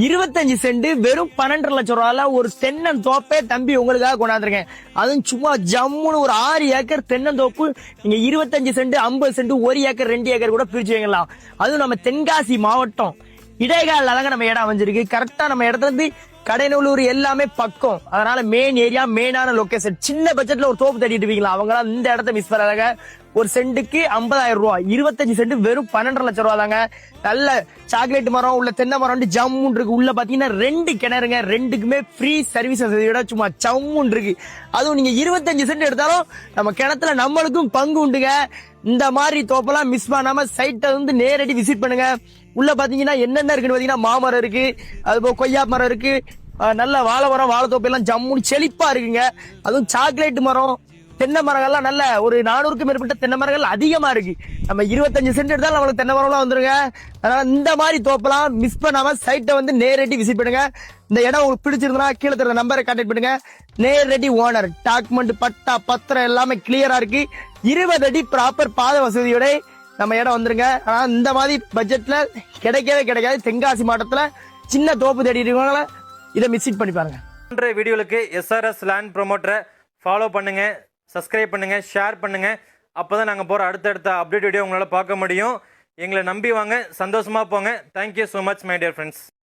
25 send வெறும் 12 லட்சம் ரூபாயில ஒரு தென்னந்தோப்பே தம்பி உங்களுக்காக கொண்டாந்துருக்கேன். அதுவும் சும்மா ஜம்முன்னு ஒரு 6 ஏக்கர் தென்னந்தோப்பு. நீங்க 25 சென்ட் 50 சென்ட் 1 ஏக்கர் 2 ஏக்கர் கூட பிரிச்சு வைக்கலாம். அதுவும் நம்ம தென்காசி மாவட்டம் இடைக்கால தாங்க நம்ம இடம் அமைஞ்சிருக்கு. கரெக்டா நம்ம இடத்துல இருந்து கடைநல்லூர் எல்லாமே பக்கம். அதனால மெயின் ஏரியா, மெயினான லொகேஷன். சின்ன பட்ஜெட்ல ஒரு தோப்பு தட்டிட்டு இருக்கீங்களா, அவங்களாம் இந்த இடத்த மிஸ் பண்ணாங்க. ஒரு சென்ட்டுக்கு 50,000 ரூபாய், 25 சென்ட் வெறும் 12 லட்சம் ரூபா தாங்க. நல்ல சாக்லேட் மரம் உள்ள தென்னை மரம் ஜம்முன் இருக்கு. உள்ள பாத்தீங்கன்னா 2 கிணறுங்க, 2க்குமே ஃப்ரீ சர்வீஸ் வசதியோட சும்மா ஜம்முன் இருக்கு. அதுவும் நீங்க 25 சென்ட் எடுத்தாலும் நம்ம கிணத்துல நம்மளுக்கும் பங்கு உண்டுங்க. இந்த மாதிரி தோப்பெல்லாம் மிஸ் பண்ணாம சைட்டை வந்து நேரடி விசிட் பண்ணுங்க. உள்ள பாத்தீங்கன்னா என்னென்ன இருக்குன்னு பாத்தீங்கன்னா மாமரம் இருக்கு, அது கொய்யா மரம் இருக்கு, நல்ல வாழை மரம், வாழைத்தோப்பு எல்லாம் ஜம்முன்னு செழிப்பா இருக்குங்க. அதுவும் சாக்லேட் மரம், தென்னை மரங்கள்லாம் நல்ல ஒரு 400க்கும் மேற்பட்ட தென்னை மரங்கள் அதிகமா இருக்கு. நம்ம 25 சென்ட் எடுத்தாலும் நம்மளுக்கு தென்னை மரம்லாம் வந்துருங்க. அதனால இந்த மாதிரி தோப்பெல்லாம் மிஸ் பண்ணாம சைட்டை வந்து நேரடி விசிட் பண்ணுங்க. இந்த இடம் உங்களுக்கு பிடிச்சிருந்தா கீழே தர நம்பரை கான்டாக்ட் பண்ணுங்க. நேரடி ஓனர், டாக்குமெண்ட், பட்டா, பத்திரம் எல்லாமே கிளியரா இருக்கு. 20 அடி ப்ராப்பர் பாத வசதியோட நம்ம இடம் வந்துருங்க. ஆனா இந்த மாதிரி பட்ஜெட்ல கிடைக்கவே கிடைக்காது. தென்காசி மாவட்டத்துல சின்ன தோப்பு தேடி இருக்கவங்கள இதை விசிட் பண்ணி பாருங்க. வீடியோலுக்கு SRS லேண்ட் ப்ரொமோட்டரை ஃபாலோ பண்ணுங்க, சப்ஸ்கிரைப் பண்ணுங்க, ஷேர் பண்ணுங்க. அப்போதான் நாங்கள் போகிற அடுத்தடுத்த அப்டேட் வீடியோ உங்களால் பார்க்க முடியும். எங்களை நம்பி வாங்க, சந்தோஷமா போங்க. Thank you so much my dear friends.